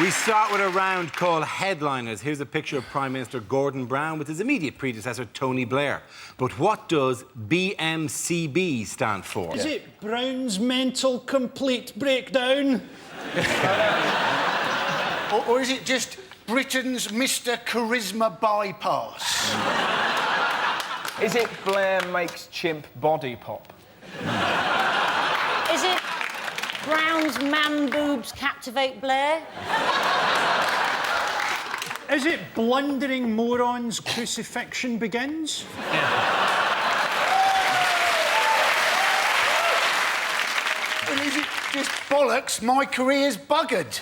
We start with a round called Headliners. Here's a picture of Prime Minister Gordon Brown with his immediate predecessor, Tony Blair. But what does BMCB stand for? Is it Brown's Mental Complete Breakdown? or is it just Britain's Mr. Charisma Bypass? Is it Blair makes chimp body pop? Is it Brown's man boobs captivate Blair? Is it Blundering Morons Crucifixion Begins? And is it just bollocks, my career's buggered?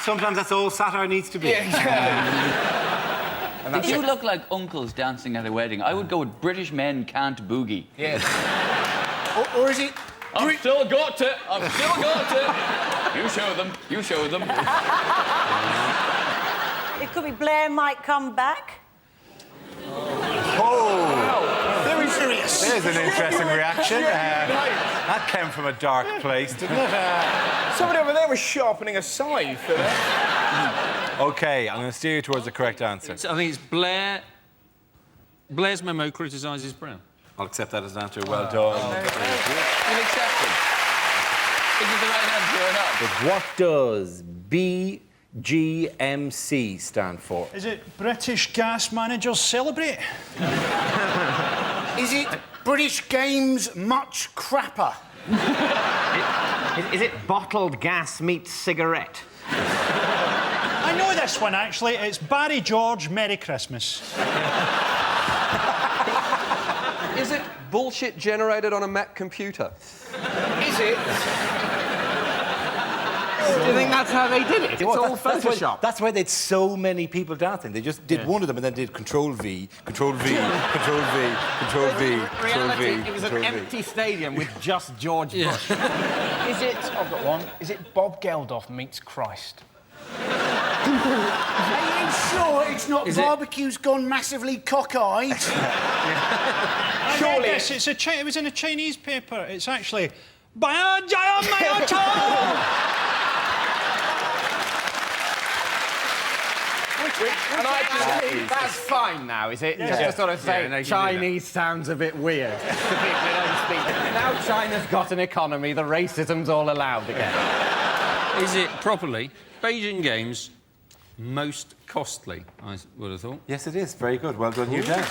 Sometimes that's all satire needs to be. Did you look like uncles dancing at a wedding? I would go with British men can't boogie. Yes. or is it... I've still got it. I've still got it. You show them. You show them. It could be Blair might come back. Oh! Very serious. There's an interesting reaction. That came from a dark place, didn't it? Somebody over there was sharpening a scythe. OK, I'm going to steer you towards the correct answer. I think it's Blair. Blair's memo criticises Brown. I'll accept that as an answer. Well done. You've accepted. Is it the right answer or not? But what does BGMC stand for? Is it British Gas Managers Celebrate? Is it British Games Much Crapper? Is it bottled gas meets cigarette? I know this one, actually. It's Barry George, Merry Christmas. Is it bullshit generated on a Mac computer? Is it? Do you think that's how they did it? It's all Photoshop. That's why they had so many people dancing. They just did one of them and then did Control-V, Control-V, Control-V, Control-V, Reality, Control-V, it was an empty stadium with just George Bush. Is it... I've got one. Is it Bob Geldof meets Christ? Are you sure it's not barbecue's gone massively cockeyed? Surely. Yes, it was in a Chinese paper. It's actually... That's fine now, is it? Yeah. Just to sort of say no, Chinese sounds a bit weird. Now China's got an economy, the racism's all allowed again. Is it properly Beijing Games most costly, I would have thought? Yes, it is. Very good. Well done, Hugh Dennis.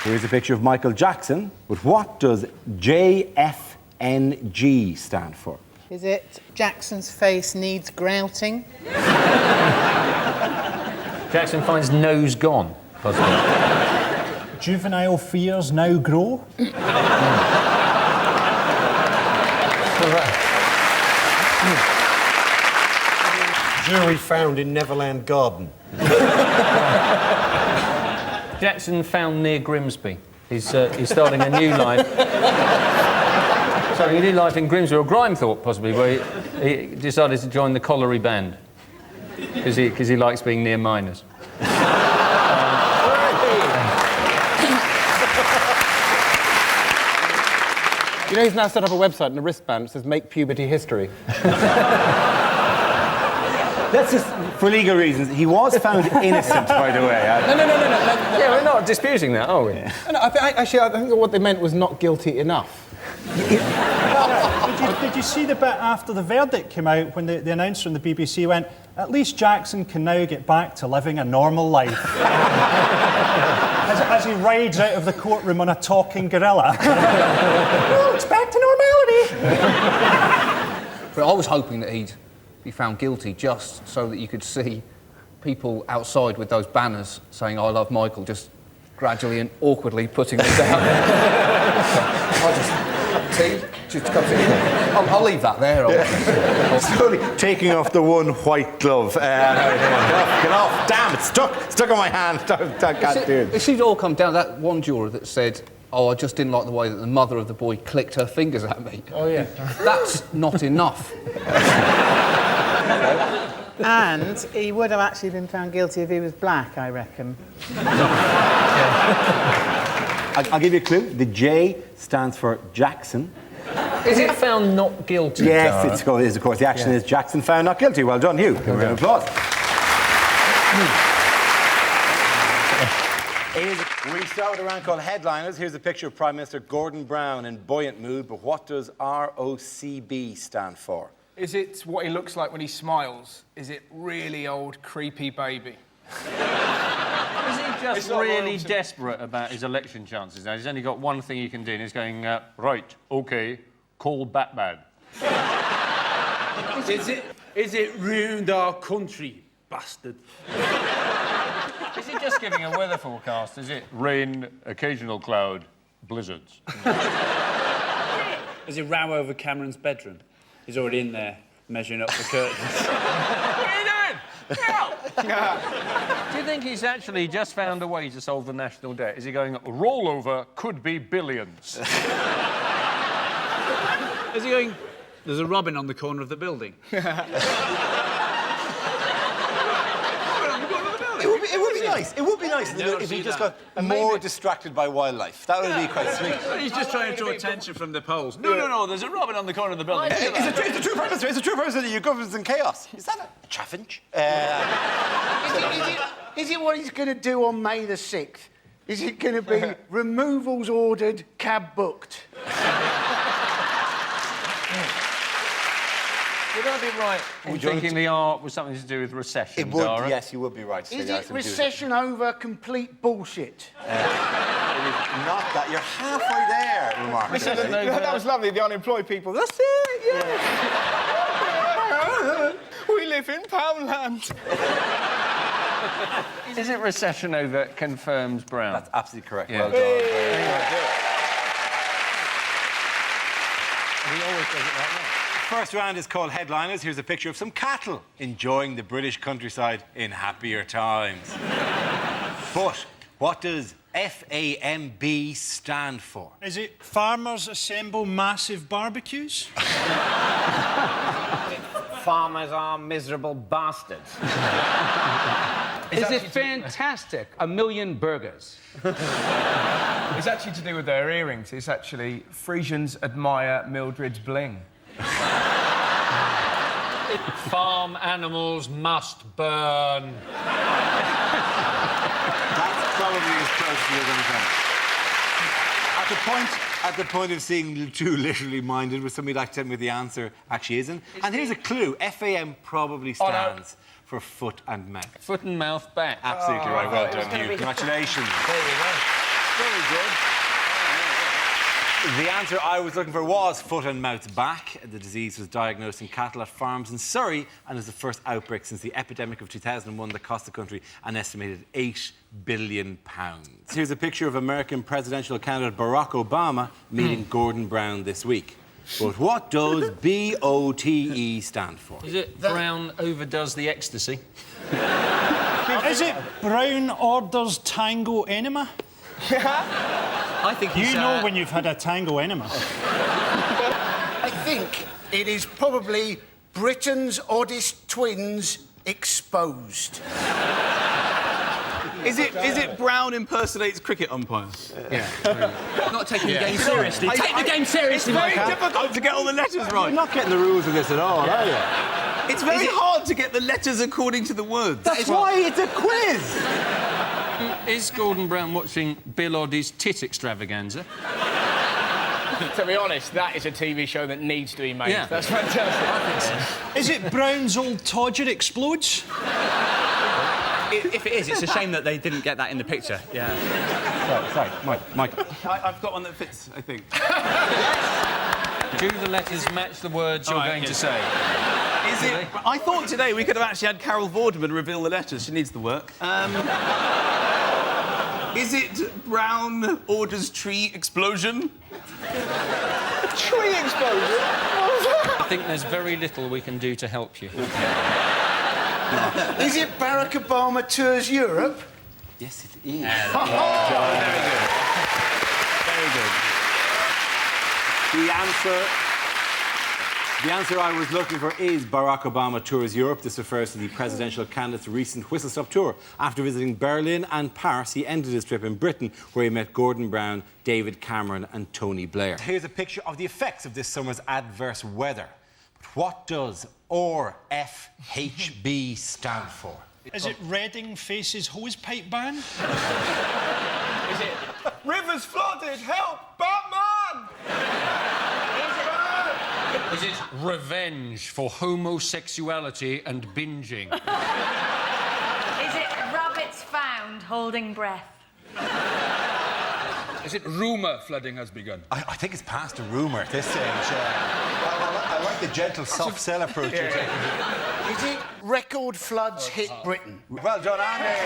Here's a picture of Michael Jackson. But what does JFNG stand for? Is it Jackson's face needs grouting? Jackson finds nose gone, possibly. Juvenile fears now grow? Jury found in Neverland Garden. Jackson found near Grimsby. He's starting a new life. Starting a new life in Grimsby, or Grimethorpe, possibly, where he decided to join the colliery band because he likes being near miners. You know, he's now set up a website and a wristband that says "Make Puberty History." Let's just, for legal reasons, he was found innocent, by the way. No. Yeah, we're not disputing that, are we? No, I think what they meant was not guilty enough. Did you see the bit after the verdict came out when the announcer on the BBC went, "At least Jackson can now get back to living a normal life." as he rides out of the courtroom on a talking gorilla. "Oh, it's back to normality." But I was hoping that he'd be found guilty just so that you could see people outside with those banners saying "I love Michael," just gradually and awkwardly putting them down. I'll leave that there. Slowly taking off the one white glove. Get off. Damn, it's stuck on my hand. I can't do it. It seemed to all come down to that one juror that said, "Oh, I just didn't like the way that the mother of the boy clicked her fingers at me." Oh, yeah. That's not enough. And he would have actually been found guilty if he was black, I reckon. I'll give you a clue. The J stands for Jackson. Is it found not guilty? Yes, it is, of course. The action is Jackson found not guilty. Well done, Hugh. Give him an applause. We start with a round called Headliners. Here's a picture of Prime Minister Gordon Brown in buoyant mood, but what does ROCB stand for? Is it what he looks like when he smiles? Is it really old, creepy baby? Is he just really desperate about his election chances now? He's only got one thing he can do, and he's going, right, OK, call Batman. Is it ruined our country, bastard? Is he just giving a weather forecast? Is it rain, occasional cloud, blizzards? Is it row over Cameron's bedroom? He's already in there, measuring up the curtains. What are you doing? Do you think he's actually just found a way to solve the national debt? Is he going, rollover could be billions? Is he going, there's a robin on the corner of the building? It would be nice. It would be nice if he just got more distracted by wildlife. That would be quite sweet. He's just trying to draw attention from the polls. No, there's a robin on the corner of the building. It's a true premise. It's a true premise that your government's in chaos. Is that a chaffinch? Is it what he's going to do on May the 6th? Is it going to be removals ordered, cab booked? Would I be right in thinking the art was something to do with recession, It would, Dara? yes, you would be right. Is it recession over complete bullshit? It is not that. You're halfway there, remarkably. That was lovely, the unemployed people. That's it, yeah. We live in Poundland. Is it recession over confirms Brown? That's absolutely correct. Yeah. Well done. He always does it like that. First round is called Headliners. Here's a picture of some cattle enjoying the British countryside in happier times. But what does FAMB stand for? Is it Farmers Assemble Massive Barbecues? Farmers are miserable bastards. Is it fantastic? 1,000,000 burgers. It's actually to do with their earrings. It's actually Frisians admire Mildred's bling. Farm animals must burn. That's probably as close to you're going to come. At the point of seeing too literally minded, with somebody like to tell me the answer actually isn't. And here's a clue. FAM probably stands for foot and mouth. Foot and mouth back. Absolutely right. Well done, Hugh. Congratulations. There you go. Very good. The answer I was looking for was foot and mouth back. The disease was diagnosed in cattle at farms in Surrey and is the first outbreak since the epidemic of 2001 that cost the country an estimated £8 billion. Here's a picture of American presidential candidate Barack Obama meeting Gordon Brown this week. But what does BOTE stand for? Is it Brown overdoes the ecstasy? Is it Brown orders tango enema? I think you know when you've had a tango enema. I think it is probably Britain's oddest twins exposed. Is it Brown impersonates cricket umpires? Yeah. Not taking the game seriously. Take the game seriously, It's very difficult to get all the letters right. You're not getting the rules of this at all, are you? It's very hard to get the letters according to the words. That's why it's a quiz! Is Gordon Brown watching Bill Oddie's tit extravaganza? To be honest, that is a TV show that needs to be made. Yeah. That's fantastic. I think so. Is it Brown's old Todger explodes? If it is, it's a shame that they didn't get that in the picture. Yeah. Sorry, Michael. I've got one that fits, I think. Do the letters match the words you're going to say? Is it? I thought today we could have actually had Carol Vorderman reveal the letters. She needs the work. Is it Brown orders tree explosion? Tree explosion? I think there's very little we can do to help you. Is it Barack Obama tours Europe? Yes, it is. Very good. Very good. The answer The answer I was looking for is Barack Obama tours Europe. This refers to the presidential candidate's recent whistle-stop tour. After visiting Berlin and Paris, he ended his trip in Britain, where he met Gordon Brown, David Cameron and Tony Blair. Here's a picture of the effects of this summer's adverse weather. But what does RFHB stand for? Is it Reading faces hosepipe ban? Is it rivers flooded? Help! Batman! Is it revenge for homosexuality and binging? Is it rabbits found holding breath? Is it rumour flooding has begun? I think it's past a rumour at this stage. I like the gentle, soft-sell approach you're taking. Is it record floods hit Britain? Well done, Andy.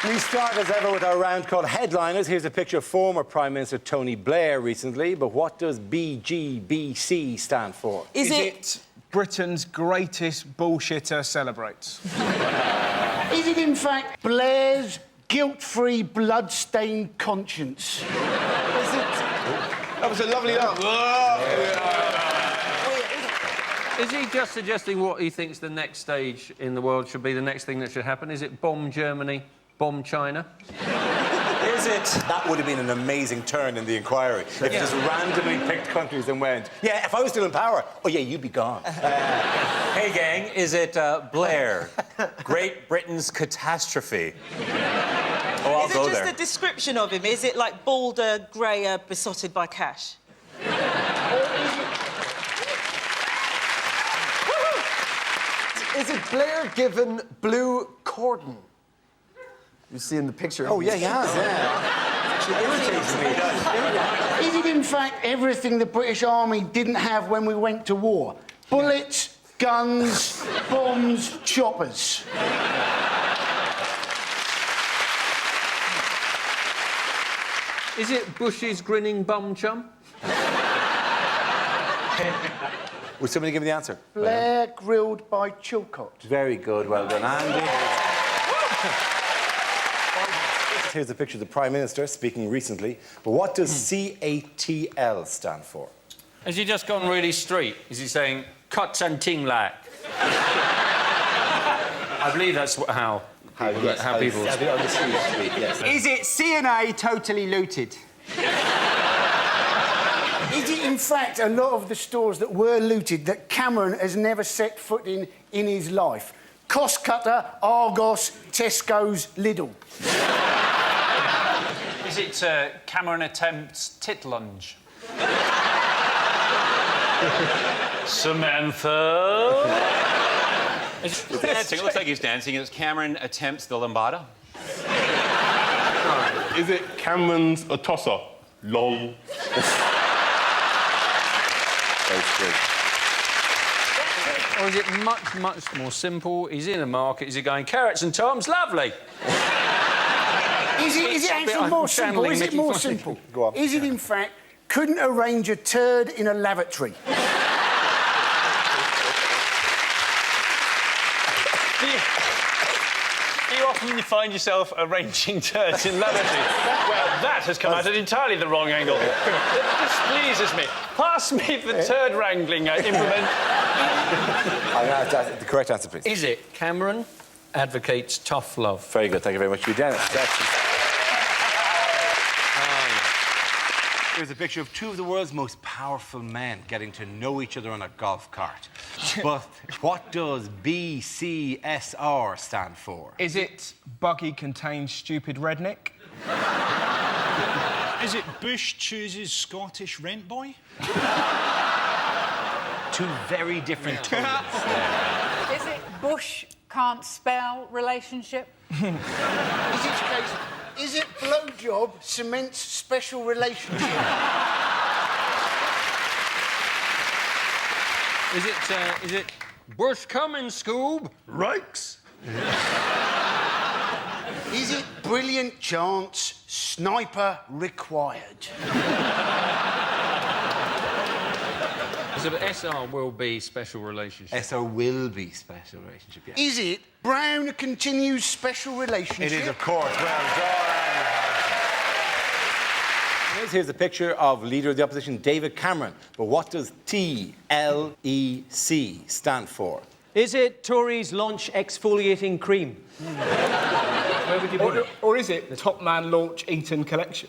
We start, as ever, with our round called Headliners. Here's a picture of former Prime Minister Tony Blair recently. But what does BGBC stand for? Is it Britain's greatest bullshitter celebrates? Is it, in fact, Blair's guilt-free, blood-stained conscience? That was a lovely laugh. Is he just suggesting what he thinks the next stage in the world should be, the next thing that should happen? Is it bomb Germany, bomb China? Is it? That would have been an amazing turn in the inquiry. If you just randomly picked countries and went, yeah, if I was still in power, oh, yeah, you'd be gone. Hey, gang, is it Blair, Great Britain's catastrophe? Oh, I'll is go it just there. a description of him? Is it like balder, greyer, besotted by cash? Is it Blair given blue cordon? You see in the picture. Oh, yeah, he has, yeah. Actually irritates me. Is it, in fact, everything the British Army didn't have when we went to war? Bullets, guns, bombs, choppers. Is it Bush's grinning bum chum? Would somebody give me the answer? Blair grilled by Chilcott. Very good, well done, Andy. Here's a picture of the Prime Minister speaking recently. But what does CATL stand for? Has he just gone really street? Is he saying, cuts and ting lack? I believe that's how people... Yes. Is it CNA totally looted? Is it, in fact, a lot of the stores that were looted that Cameron has never set foot in his life? Cost Cutter, Argos, Tesco's, Lidl. Is it Cameron attempts tit lunge? Samantha? He's dancing. It looks like he's dancing. It's Cameron attempts the lambada. Is it Cameron's a tosser? Lol. Or is it much, much more simple? He's in a market, is he going, carrots and toms, lovely? Is it actually more simple? Is it more simple? Go on. Is it, in fact, couldn't arrange a turd in a lavatory? Do you often find yourself arranging turds in lavatories? Well, that has come out at entirely the wrong angle. This pleases me. Pass me the turd wrangling implement. The correct answer, please. Is it Cameron advocates tough love? Very good. Thank you very much, Hugh Dennis. Here's a picture of two of the world's most powerful men getting to know each other on a golf cart. But what does BCSR stand for? Is it buggy contains stupid redneck? Is it Bush chooses Scottish rent boy? Two very different tones. Is it Bush can't spell relationship? Is it blowjob cements special relationship? Is it Bush coming, Scoob? Rikes. Is it brilliant chance, sniper required? So SR will be special relationship. SR will be special relationship, yeah. Is it Brown continues special relationship? It is, of course. Well done. Here's a picture of Leader of the Opposition, David Cameron. But what does TLEC stand for? Is it Tories launch exfoliating cream? Where would you put it? Or is it Top Man launch Eton collection?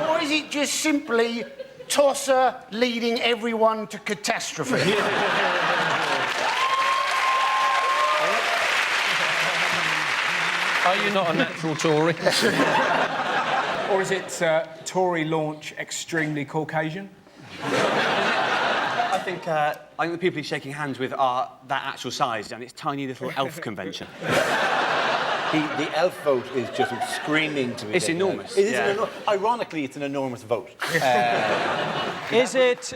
Or is it just simply Tosser leading everyone to catastrophe? Are you not a natural Tory? Or is it Tory launch extremely Caucasian? I think the people he's shaking hands with are that actual size, and it's tiny little elf convention. The elf vote is just screaming to me. It's enormous. Ironically, it's an enormous vote. Is it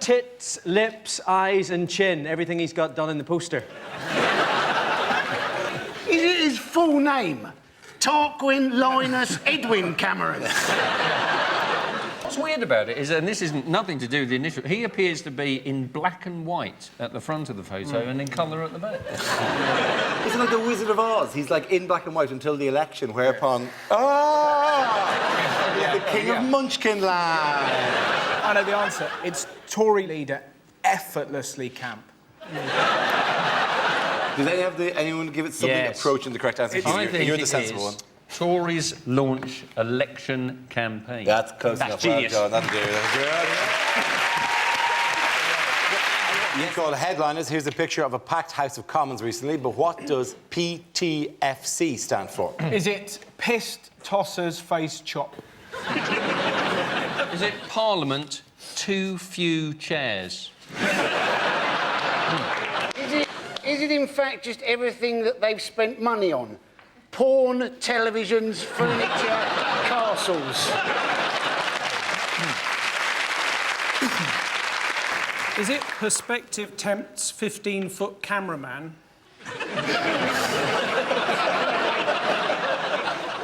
tits, lips, eyes and chin? Everything he's got done in the poster. Is it his full name? Tarquin Linus Edwin Cameron. What's weird about it is, and this isn't nothing to do with the initial, he appears to be in black and white at the front of the photo and in colour at the back. He's like the Wizard of Oz. He's like in black and white until the election, whereupon... He's the king of Munchkinland. I know the answer. It's Tory leader effortlessly camp. Does anyone give it something approaching the correct answer? I think You're the sensible one. Tories launch election campaign. That's close enough. Genius. Well done. That'll do. That's good. You call headliners. Here's a picture of a packed House of Commons recently, but what does PTFC stand for? Is it pissed tossers face chop? Is it Parliament too few chairs? Is it in fact just everything that they've spent money on? Porn, televisions, furniture, castles. Is it Perspective tempts 15-foot cameraman?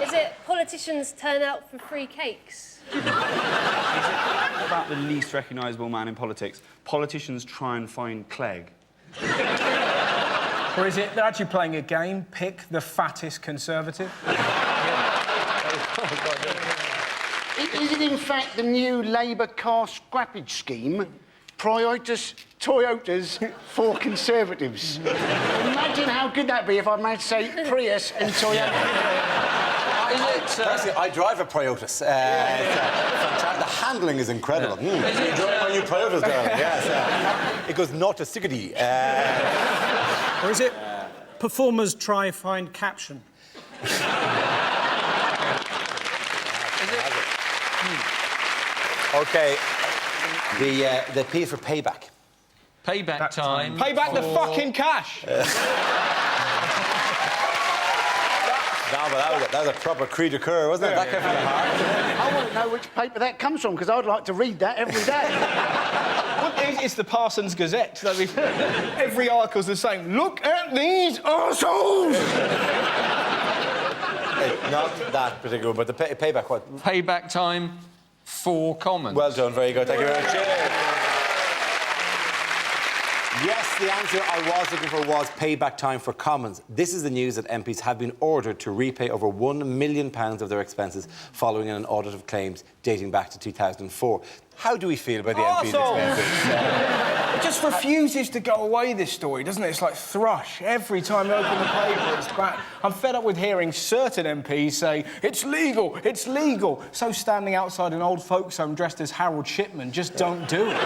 Is it politicians turn out for free cakes? Is it about the least recognisable man in politics? Politicians try and find Clegg. Or is it they're actually playing a game, pick the fattest Conservative? Is it in fact the new Labour car scrappage scheme? Toyotas for Conservatives. Imagine how good that'd be if I managed to say Prius and Toyota. Personally, I drive a Prius. The handling is incredible. You drive my new Prius, darling. Yes. It goes 0 to 60. Or is it performers try find caption? OK. The P for payback. Payback time. Pay back the fucking cash! No, but that was a proper cri de coeur, wasn't it? That came from the heart. I want to know which paper that comes from, because I'd like to read that every day. It's the Parsons Gazette. Every article's the same. Look at these arseholes! Not that particular, but the payback what? Payback time for Commons. Well done, very good. Thank you very much. Yes, the answer I was looking for was payback time for Commons. This is the news that MPs have been ordered to repay over £1 million of their expenses following an audit of claims dating back to 2004. How do we feel about the MPs' expenses? It just refuses to go away, this story, doesn't it? It's like thrush. Every time you open the paper, it's back. I'm fed up with hearing certain MPs say, it's legal, it's legal. So standing outside an old folks' home dressed as Harold Shipman, just don't do it.